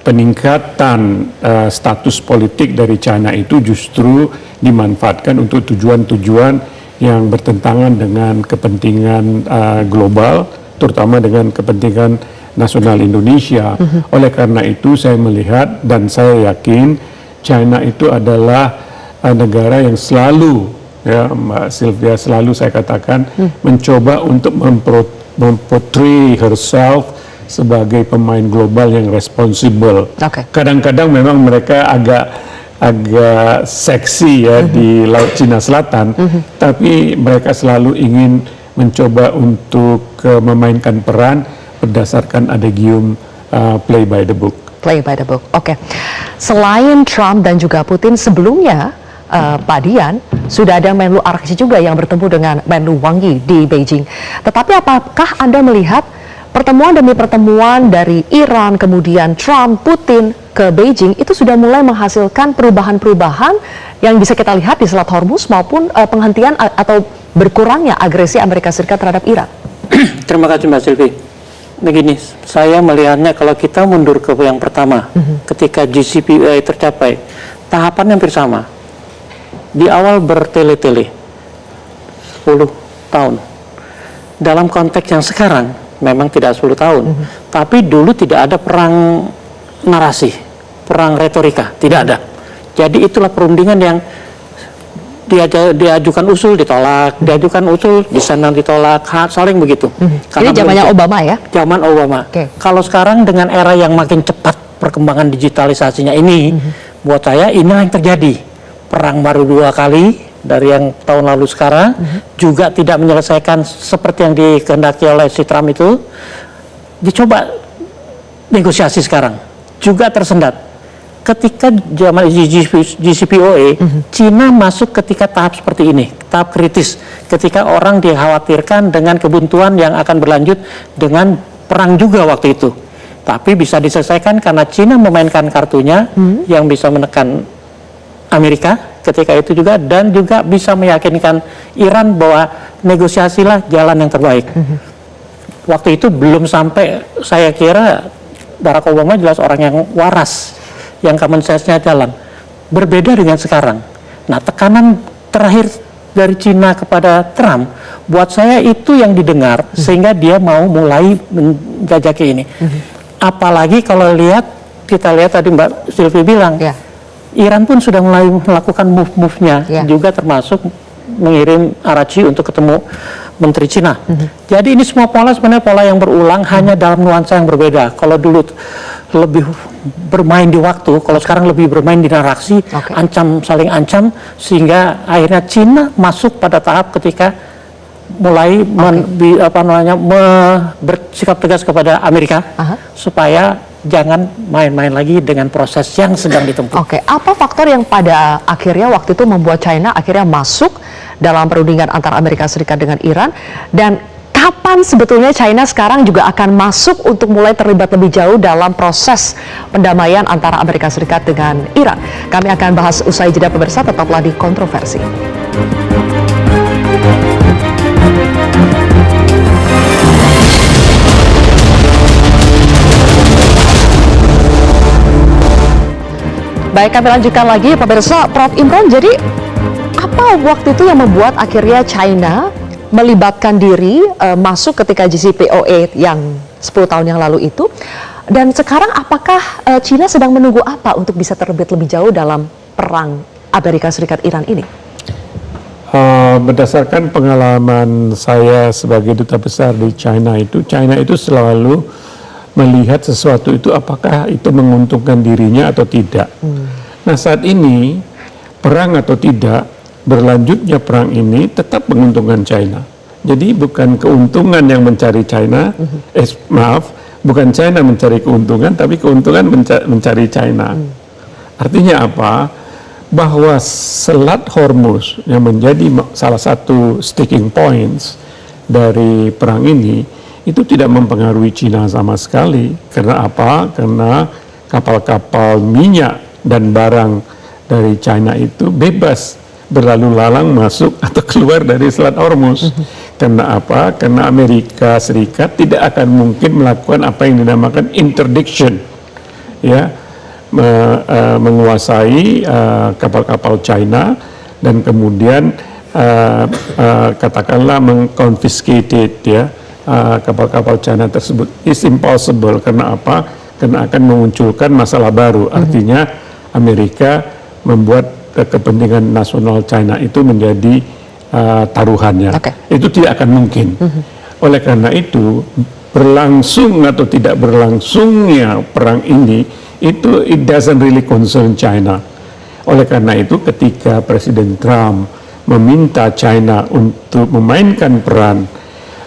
Speaker 9: peningkatan status politik dari China itu justru dimanfaatkan untuk tujuan-tujuan yang bertentangan dengan kepentingan global, terutama dengan kepentingan nasional Indonesia. Oleh karena itu saya melihat dan saya yakin China itu adalah negara yang selalu, ya Mbak Sylvia, selalu saya katakan mencoba untuk memportray herself sebagai pemain global yang responsible. Kadang-kadang memang mereka agak seksi ya di Laut Cina Selatan, tapi mereka selalu ingin mencoba untuk memainkan peran berdasarkan adagium play by the book.
Speaker 1: Play by the book. Oke. Selain Trump dan juga Putin, sebelumnya Pak Dian sudah ada Menlu Araghchi juga yang bertemu dengan Menlu Wang Yi di Beijing. Tetapi apakah Anda melihat pertemuan demi pertemuan dari Iran, kemudian Trump, Putin ke Beijing itu sudah mulai menghasilkan perubahan-perubahan yang bisa kita lihat di Selat Hormuz maupun penghentian atau berkurangnya agresi Amerika Serikat terhadap Iran?
Speaker 10: Terima kasih Mbak Sylvie. Begini, saya melihatnya kalau kita mundur ke yang pertama, ketika JCPOA tercapai, tahapan hampir sama. Di awal bertele-tele, 10 tahun. Dalam konteks yang sekarang, memang tidak 10 tahun, tapi dulu tidak ada perang narasi, perang retorika, tidak ada. Jadi itulah perundingan yang diajukan usul ditolak, diajukan usul di sana ditolak, saling begitu.
Speaker 1: Ini zamannya Obama ya?
Speaker 10: Zaman Obama. Kalau sekarang dengan era yang makin cepat perkembangan digitalisasinya ini, buat saya inilah yang terjadi. Perang baru 2 kali dari yang tahun lalu sekarang, juga tidak menyelesaikan seperti yang dikehendaki oleh si Trump itu, dicoba negosiasi sekarang, juga tersendat. Ketika zaman JCPOA, Cina masuk ketika tahap seperti ini, tahap kritis, ketika orang dikhawatirkan dengan kebuntuan yang akan berlanjut dengan perang juga waktu itu. Tapi bisa diselesaikan karena Cina memainkan kartunya yang bisa menekan Amerika ketika itu juga, dan juga bisa meyakinkan Iran bahwa negosiasilah jalan yang terbaik. Waktu itu belum sampai, saya kira Barack Obama jelas orang yang waras, yang common sense-nya jalan. Berbeda dengan sekarang. Nah, tekanan terakhir dari Cina kepada Trump, buat saya itu yang didengar, sehingga dia mau mulai menjajaki ini. Apalagi kalau kita lihat tadi Mbak Sylvie bilang, Iran pun sudah mulai melakukan move-nya, juga termasuk mengirim Araghchi untuk ketemu Menteri Cina. Jadi ini semua pola sebenarnya pola yang berulang, hanya dalam nuansa yang berbeda. Kalau dulu lebih bermain di waktu, kalau sekarang lebih bermain di narasi, saling ancam, sehingga akhirnya Cina masuk pada tahap ketika mulai bersikap tegas kepada Amerika supaya jangan main-main lagi dengan proses yang sedang ditempuh.
Speaker 1: Apa faktor yang pada akhirnya waktu itu membuat China akhirnya masuk dalam perundingan antara Amerika Serikat dengan Iran, dan kapan sebetulnya China sekarang juga akan masuk untuk mulai terlibat lebih jauh dalam proses pendamaian antara Amerika Serikat dengan Iran? Kami akan bahas usai jeda pemirsa, tetaplah di Kontroversi. Baik, kami lanjutkan lagi pemirsa. Prof Imran, jadi apa waktu itu yang membuat akhirnya China melibatkan diri masuk ketika JCPOA yang 10 tahun yang lalu itu, dan sekarang apakah China sedang menunggu apa untuk bisa terlibat lebih jauh dalam perang Amerika Serikat Iran ini?
Speaker 9: Berdasarkan pengalaman saya sebagai duta besar di China itu selalu melihat sesuatu itu apakah itu menguntungkan dirinya atau tidak. Nah, saat ini perang atau tidak, berlanjutnya perang ini tetap menguntungkan China. Jadi bukan keuntungan yang mencari China, bukan China mencari keuntungan, tapi keuntungan mencari China. Artinya apa? Bahwa Selat Hormuz yang menjadi salah satu sticking points dari perang ini, itu tidak mempengaruhi China sama sekali. Karena apa? Karena kapal-kapal minyak dan barang dari China itu bebas berlalu lalang masuk atau keluar dari Selat Hormuz. Karena apa? Karena Amerika Serikat tidak akan mungkin melakukan apa yang dinamakan interdiction, ya, menguasai kapal-kapal China dan kemudian katakanlah mengconfiscate, ya, kapal-kapal China tersebut. Is impossible. Karena apa? Karena akan memunculkan masalah baru. Artinya Amerika membuat kepentingan nasional China itu menjadi taruhannya. Itu tidak akan mungkin. Oleh karena itu, berlangsung atau tidak berlangsungnya perang ini, itu it doesn't really concern China. Oleh karena itu, ketika Presiden Trump meminta China untuk memainkan peran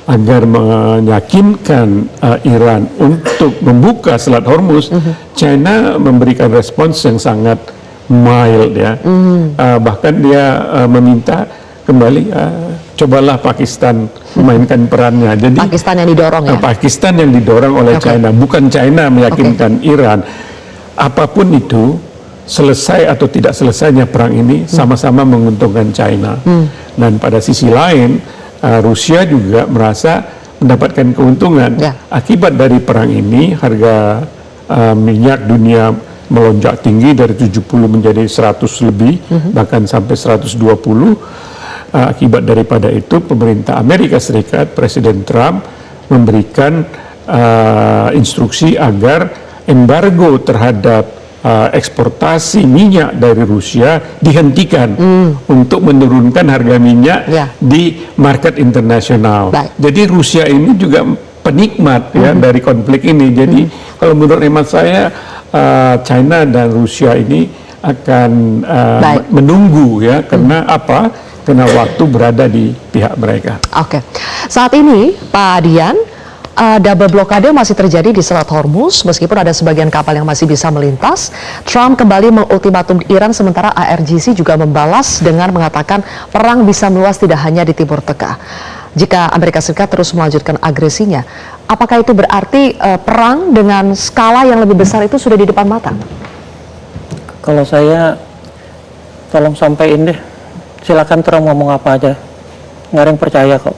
Speaker 9: agar meyakinkan Iran untuk membuka Selat Hormuz, China memberikan respons yang sangat mild, ya. Bahkan dia meminta kembali, cobalah Pakistan memainkan perannya. Jadi
Speaker 1: Pakistan yang didorong, ya?
Speaker 9: Pakistan yang didorong oleh China, bukan China meyakinkan Iran. Apapun itu, selesai atau tidak selesainya perang ini sama-sama menguntungkan China. Dan pada sisi lain, Rusia juga merasa mendapatkan keuntungan. Akibat dari perang ini, harga minyak dunia melonjak tinggi dari 70 menjadi 100 lebih, bahkan sampai 120. Akibat daripada itu, pemerintah Amerika Serikat, Presiden Trump memberikan instruksi agar embargo terhadap eksportasi minyak dari Rusia dihentikan untuk menurunkan harga minyak di market internasional. Jadi Rusia ini juga penikmat, ya, dari konflik ini. Jadi kalau menurut hemat saya, China dan Rusia ini akan menunggu, ya, karena apa? Karena waktu berada di pihak mereka.
Speaker 1: Saat ini Pak Dian, double blokade masih terjadi di Selat Hormuz, meskipun ada sebagian kapal yang masih bisa melintas. Trump kembali mengultimatum Iran, sementara ARGC juga membalas dengan mengatakan perang bisa meluas tidak hanya di Timur Tengah jika Amerika Serikat terus melanjutkan agresinya. Apakah itu berarti perang dengan skala yang lebih besar itu sudah di depan mata?
Speaker 10: Kalau saya, tolong sampaikan deh, silakan Trump ngomong apa aja, nggak ada yang percaya kok.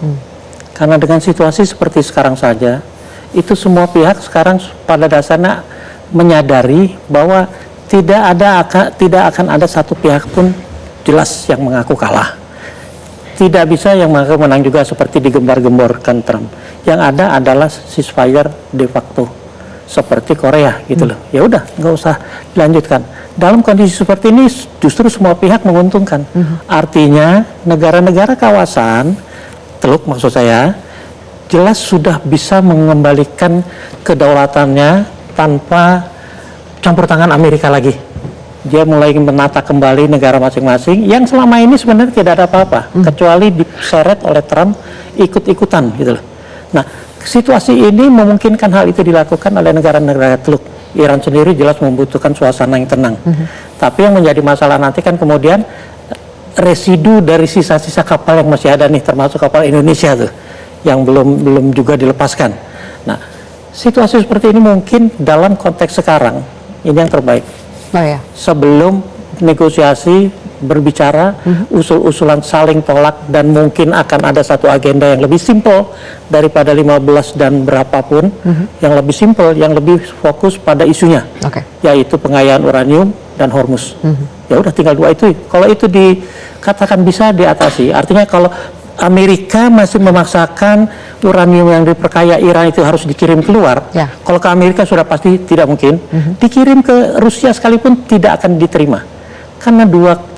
Speaker 10: Karena dengan situasi seperti sekarang saja, itu semua pihak sekarang pada dasarnya menyadari bahwa tidak akan ada satu pihak pun jelas yang mengaku kalah. Tidak bisa yang mengaku menang juga seperti digembar-gemborkan Trump. Yang ada adalah ceasefire de facto. seperti Korea gitu loh. Ya udah, nggak usah dilanjutkan. Dalam kondisi seperti ini justru semua pihak menguntungkan. Artinya negara-negara kawasan Teluk maksud saya jelas sudah bisa mengembalikan kedaulatannya tanpa campur tangan Amerika lagi. Dia mulai menata kembali negara masing-masing yang selama ini sebenarnya tidak ada apa-apa kecuali diseret oleh Trump ikut-ikutan gitu loh. Nah, situasi ini memungkinkan hal itu dilakukan oleh negara-negara Teluk. Iran sendiri jelas membutuhkan suasana yang tenang. Tapi yang menjadi masalah nanti kan kemudian residu dari sisa-sisa kapal yang masih ada nih, termasuk kapal Indonesia tuh, yang belum juga dilepaskan. Nah, situasi seperti ini mungkin dalam konteks sekarang ini yang terbaik.
Speaker 1: Oh ya.
Speaker 10: Sebelum negosiasi berbicara usul-usulan saling tolak dan mungkin akan ada satu agenda yang lebih simpel daripada 15 dan berapapun, yang lebih simpel, yang lebih fokus pada isunya, yaitu pengayaan uranium dan Hormuz. Ya udah tinggal dua itu. Kalau itu dikatakan bisa diatasi, artinya kalau Amerika masih memaksakan uranium yang diperkaya Iran itu harus dikirim keluar. Kalau ke Amerika sudah pasti tidak mungkin. Dikirim ke Rusia sekalipun tidak akan diterima. Karena 3,67%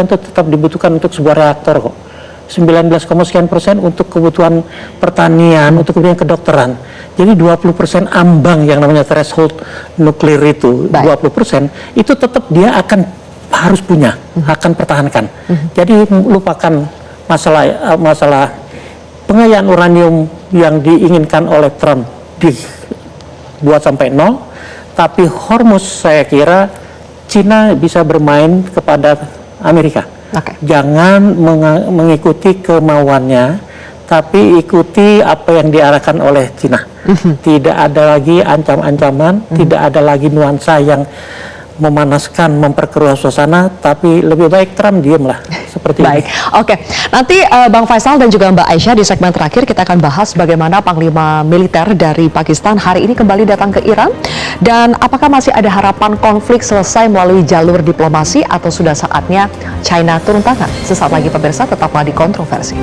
Speaker 10: itu tetap dibutuhkan untuk sebuah reaktor kok. 19,sekian% untuk kebutuhan pertanian, untuk kemudian kedokteran. Jadi 20% ambang yang namanya threshold nuklir itu, 20% itu tetap dia akan harus punya, akan pertahankan. Jadi lupakan masalah pengayaan uranium yang diinginkan oleh Trump dibuat sampai 0, tapi Hormuz saya kira Cina bisa bermain kepada Amerika. Jangan mengikuti kemauannya, tapi ikuti apa yang diarahkan oleh Cina. Tidak ada lagi ancam-ancaman, tidak ada lagi nuansa yang memanaskan, memperkeruh suasana, tapi lebih baik Trump diamlah seperti ini.
Speaker 1: Oke. Nanti Bang Faisal dan juga Mbak Aisyah di segmen terakhir kita akan bahas bagaimana Panglima Militer dari Pakistan hari ini kembali datang ke Iran dan apakah masih ada harapan konflik selesai melalui jalur diplomasi atau sudah saatnya China turun tangan. Sesaat lagi pemirsa, tetaplah di Kontroversi.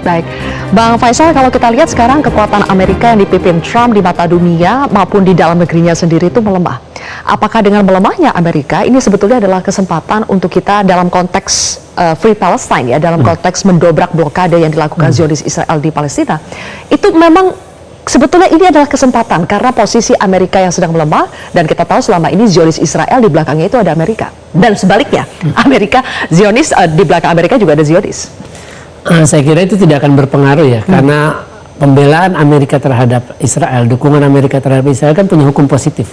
Speaker 1: Baik, Bang Faisal, kalau kita lihat sekarang kekuatan Amerika yang dipimpin Trump di mata dunia maupun di dalam negerinya sendiri itu melemah. Apakah dengan melemahnya Amerika ini sebetulnya adalah kesempatan untuk kita dalam konteks Free Palestine ya, dalam konteks mendobrak blokade yang dilakukan Zionis Israel di Palestina, itu memang sebetulnya ini adalah kesempatan karena posisi Amerika yang sedang melemah dan kita tahu selama ini Zionis Israel di belakangnya itu ada Amerika dan sebaliknya Amerika Zionis di belakang Amerika juga ada Zionis.
Speaker 6: Saya kira itu tidak akan berpengaruh ya, karena pembelaan Amerika terhadap Israel, dukungan Amerika terhadap Israel kan punya hukum positif.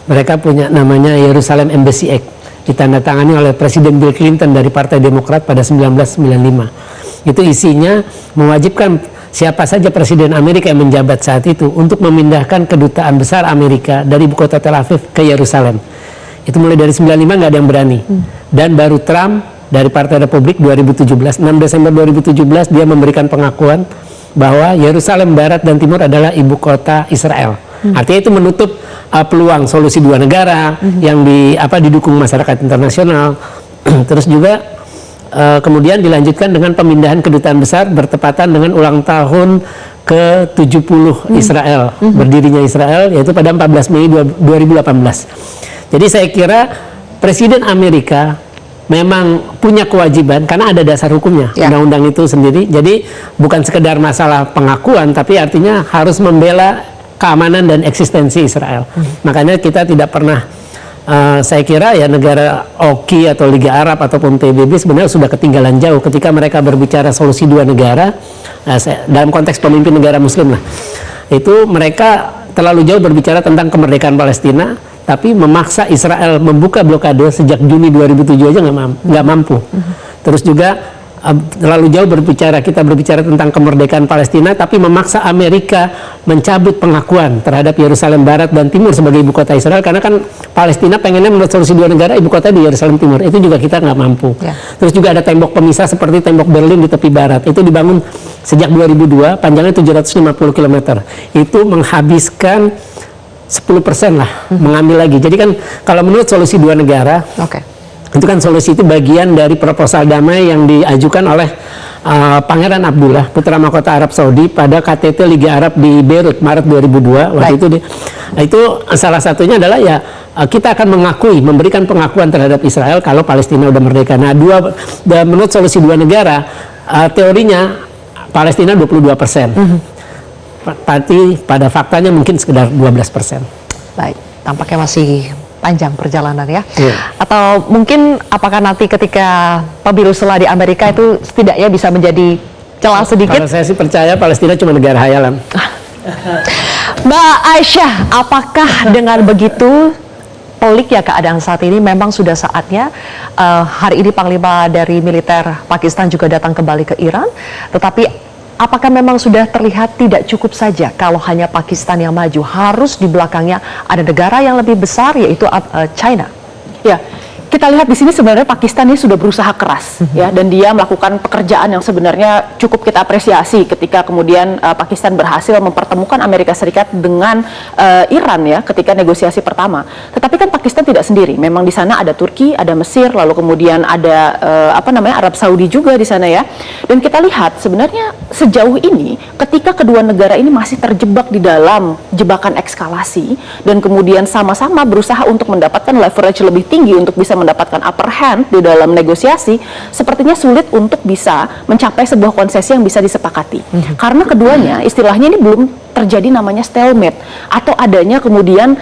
Speaker 6: Mereka punya namanya Jerusalem Embassy Act, ditandatangani oleh Presiden Bill Clinton dari Partai Demokrat pada 1995. Itu isinya mewajibkan siapa saja Presiden Amerika yang menjabat saat itu untuk memindahkan kedutaan besar Amerika dari ibu kota Tel Aviv ke Yerusalem. Itu mulai dari 95 nggak ada yang berani. Dan baru Trump dari Partai Republik 2017, 6 Desember 2017 dia memberikan pengakuan bahwa Yerusalem Barat dan Timur adalah ibu kota Israel. Artinya itu menutup peluang solusi dua negara yang didukung masyarakat internasional. Terus juga kemudian dilanjutkan dengan pemindahan kedutaan besar bertepatan dengan ulang tahun ke-70 Israel, berdirinya Israel, yaitu pada 14 Mei 2018. Jadi saya kira Presiden Amerika memang punya kewajiban karena ada dasar hukumnya, undang-undang itu sendiri. Jadi bukan sekedar masalah pengakuan, tapi artinya harus membela keamanan dan eksistensi Israel. Makanya kita tidak pernah, saya kira ya negara OKI atau Liga Arab ataupun PBB sebenarnya sudah ketinggalan jauh ketika mereka berbicara solusi dua negara, dalam konteks pemimpin negara Muslim lah. Itu mereka terlalu jauh berbicara tentang kemerdekaan Palestina, tapi memaksa Israel membuka blokade sejak Juni 2007 aja nggak mampu. Terus juga terlalu jauh kita berbicara tentang kemerdekaan Palestina, tapi memaksa Amerika mencabut pengakuan terhadap Yerusalem Barat dan Timur sebagai ibu kota Israel, karena kan Palestina pengennya menurut solusi dua negara ibu kota di Yerusalem Timur. Itu juga kita nggak mampu. Terus juga ada tembok pemisah seperti tembok Berlin di tepi barat. Itu dibangun sejak 2002, panjangnya 750 km. Itu menghabiskan 10% lah, mengambil lagi. Jadi kan kalau menurut solusi dua negara, Itu kan solusi, itu bagian dari proposal damai yang diajukan oleh Pangeran Abdullah, putra mahkota Arab Saudi pada KTT Liga Arab di Beirut Maret 2002. Waktu itu itu salah satunya adalah ya kita akan memberikan pengakuan terhadap Israel kalau Palestina udah merdeka. Nah, menurut solusi dua negara, teorinya Palestina 22%. Tapi pada faktanya mungkin sekedar 12%.
Speaker 1: Baik, tampaknya masih panjang perjalanan ya. Atau mungkin apakah nanti ketika pemilu setelah di Amerika itu setidaknya bisa menjadi celah sedikit?
Speaker 6: Kalau saya sih percaya Palestina cuma negara hayalan.
Speaker 1: Mbak Aisyah, apakah dengan begitu pelik ya keadaan saat ini, memang sudah saatnya hari ini Panglima dari militer Pakistan juga datang kembali ke Iran, tetapi apakah memang sudah terlihat tidak cukup saja kalau hanya Pakistan yang maju, harus di belakangnya ada negara yang lebih besar yaitu China?
Speaker 8: Ya, kita lihat di sini sebenarnya Pakistan ini sudah berusaha keras ya, dan dia melakukan pekerjaan yang sebenarnya cukup kita apresiasi ketika kemudian Pakistan berhasil mempertemukan Amerika Serikat dengan Iran ya ketika negosiasi pertama. Tetapi kan Pakistan tidak sendiri, memang di sana ada Turki, ada Mesir, lalu kemudian ada Arab Saudi juga di sana ya. Dan kita lihat sebenarnya sejauh ini ketika kedua negara ini masih terjebak di dalam jebakan eskalasi dan kemudian sama-sama berusaha untuk mendapatkan leverage lebih tinggi untuk bisa mendapatkan upper hand di dalam negosiasi, sepertinya sulit untuk bisa mencapai sebuah konsesi yang bisa disepakati. Karena keduanya istilahnya ini belum terjadi namanya stalemate atau adanya kemudian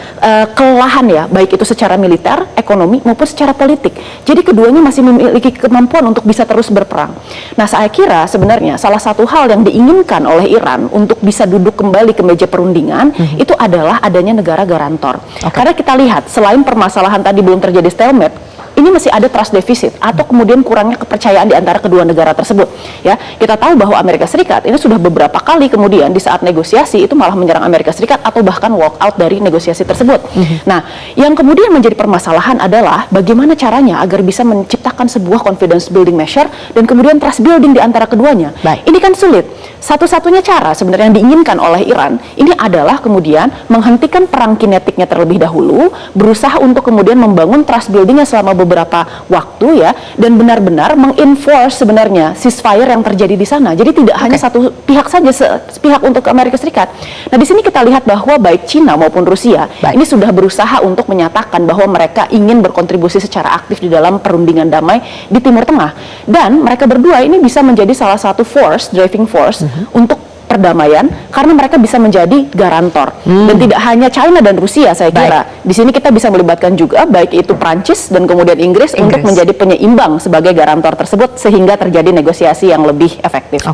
Speaker 8: kelelahan ya, baik itu secara militer, ekonomi maupun secara politik. Jadi keduanya masih memiliki kemampuan untuk bisa terus berperang. Nah, saya kira sebenarnya salah satu hal yang diinginkan oleh Iran untuk bisa duduk kembali ke meja perundingan itu adalah adanya negara garantor. Karena kita lihat selain permasalahan tadi belum terjadi stalemate, ini masih ada trust deficit atau kemudian kurangnya kepercayaan di antara kedua negara tersebut. Ya, kita tahu bahwa Amerika Serikat ini sudah beberapa kali kemudian di saat negosiasi itu malah menyerang Amerika Serikat atau bahkan walk out dari negosiasi tersebut. Nah, yang kemudian menjadi permasalahan adalah bagaimana caranya agar bisa menciptakan sebuah confidence building measure dan kemudian trust building di antara keduanya. Ini kan sulit. Satu-satunya cara sebenarnya yang diinginkan oleh Iran ini adalah kemudian menghentikan perang kinetiknya terlebih dahulu, berusaha untuk kemudian membangun trust buildingnya selama beberapa waktu ya, dan benar-benar mengenforce sebenarnya ceasefire yang terjadi di sana. Jadi tidak hanya satu pihak saja, sepihak untuk Amerika Serikat. Nah, di sini kita lihat bahwa baik Cina maupun Rusia ini sudah berusaha untuk menyatakan bahwa mereka ingin berkontribusi secara aktif di dalam perundingan damai di Timur Tengah, dan mereka berdua ini bisa menjadi salah satu driving force untuk perdamaian karena mereka bisa menjadi garantor. Dan tidak hanya China dan Rusia, saya kira di sini kita bisa melibatkan juga baik itu Prancis dan kemudian Inggris untuk menjadi penyeimbang sebagai garantor tersebut sehingga terjadi negosiasi yang lebih efektif.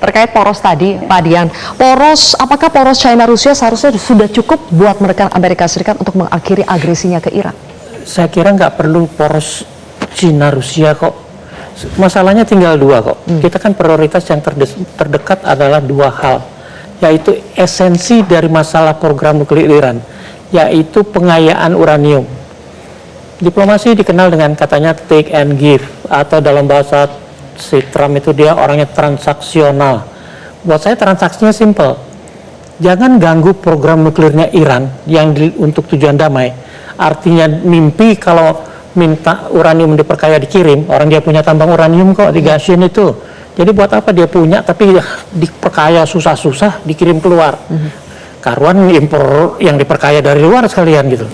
Speaker 1: Terkait poros tadi, Pak Dian, apakah poros China Rusia seharusnya sudah cukup buat menekan Amerika Serikat untuk mengakhiri agresinya ke Iran?
Speaker 10: Saya kira nggak perlu poros China Rusia kok. Masalahnya tinggal dua kok. Kita kan prioritas yang terdekat adalah dua hal, yaitu esensi dari masalah program nuklir Iran, yaitu pengayaan uranium. Diplomasi dikenal dengan katanya take and give, atau dalam bahasa si Trump itu dia orangnya transaksional. Buat saya transaksinya simple. Jangan ganggu program nuklirnya Iran yang untuk tujuan damai. Artinya mimpi kalau minta uranium diperkaya dikirim, orang dia punya tambang uranium kok di Gasian itu. Jadi buat apa dia punya tapi diperkaya susah-susah dikirim keluar. Karuan impor yang diperkaya dari luar sekalian gitu.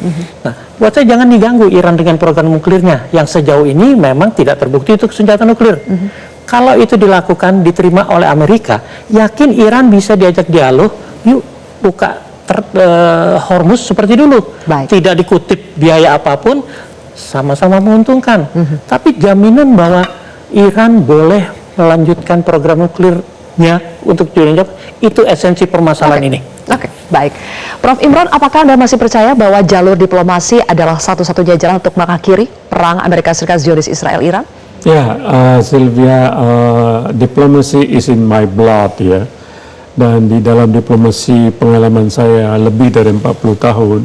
Speaker 10: Nah, buat saya jangan diganggu Iran dengan program nuklirnya yang sejauh ini memang tidak terbukti untuk senjata nuklir. Kalau itu dilakukan, diterima oleh Amerika, yakin Iran bisa diajak dialog, yuk buka Hormuz seperti dulu. Tidak dikutip biaya apapun, sama-sama menguntungkan. Tapi jaminan bahwa Iran boleh melanjutkan program nuklirnya untuk tujuan jawab, itu esensi permasalahan ini.
Speaker 1: Baik. Prof. Imran, apakah Anda masih percaya bahwa jalur diplomasi adalah satu-satunya jalan untuk mengakhiri perang Amerika Serikat Zionis Israel-Iran?
Speaker 9: Ya, Sylvia, diplomasi is in my blood ya. Dan di dalam diplomasi pengalaman saya lebih dari 40 tahun,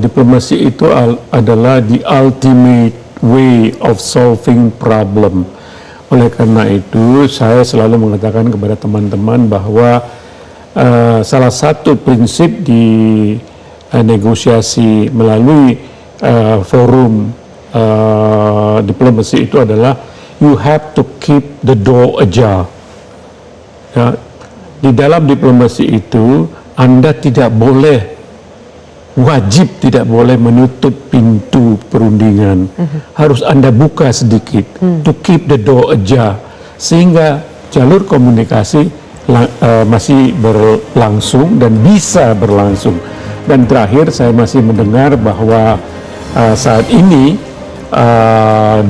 Speaker 9: diplomasi itu adalah the ultimate way of solving problem. Oleh karena itu, saya selalu mengatakan kepada teman-teman bahwa salah satu prinsip di negosiasi melalui forum diplomasi itu adalah you have to keep the door ajar. Ya, di dalam diplomasi itu Anda tidak boleh, wajib tidak boleh menutup pintu perundingan. Harus Anda buka sedikit, to keep the door ajar, sehingga jalur komunikasi masih berlangsung dan bisa berlangsung. Dan terakhir saya masih mendengar bahwa saat ini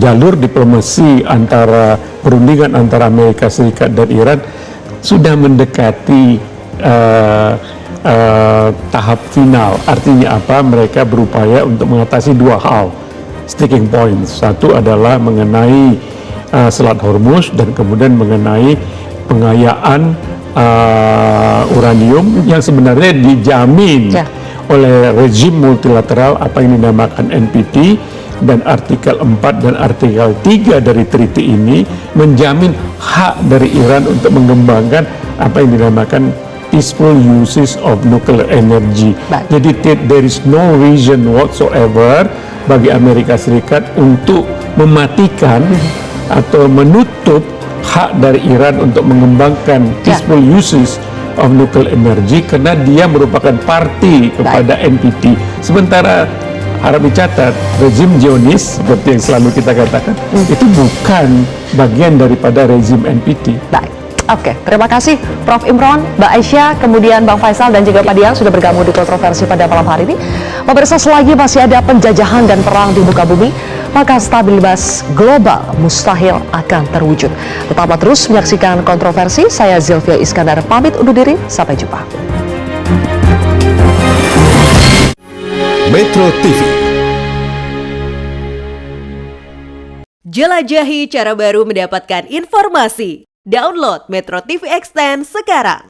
Speaker 9: jalur diplomasi antara perundingan antara Amerika Serikat dan Iran sudah mendekati tahap final. Artinya apa? Mereka berupaya untuk mengatasi dua hal, sticking points. Satu adalah mengenai Selat Hormuz dan kemudian mengenai pengayaan uranium yang sebenarnya dijamin oleh rezim multilateral apa yang dinamakan NPT, dan artikel 4 dan artikel 3 dari treaty ini menjamin hak dari Iran untuk mengembangkan apa yang dinamakan peaceful uses of nuclear energy. Jadi there is no reason whatsoever bagi Amerika Serikat untuk mematikan atau menutup hak dari Iran untuk mengembangkan peaceful uses of nuclear energy, karena dia merupakan parti kepada NPT. Sementara harap dicatat, rezim Zionis seperti yang selalu kita katakan itu bukan bagian daripada rezim NPT.
Speaker 1: Baik. Oke, terima kasih Prof. Imron, Mbak Aisyah, kemudian Bang Faisal dan juga Pak Diang sudah bergabung di kontroversi pada malam hari ini. Pemirsa, selagi masih ada penjajahan dan perang di muka bumi, maka stabilitas global mustahil akan terwujud. Tetaplah terus menyaksikan kontroversi. Saya Zilvia Iskandar pamit undur diri, sampai jumpa.
Speaker 11: Metro TV.
Speaker 12: Jelajahi cara baru mendapatkan informasi. Download Metro TV Extend sekarang.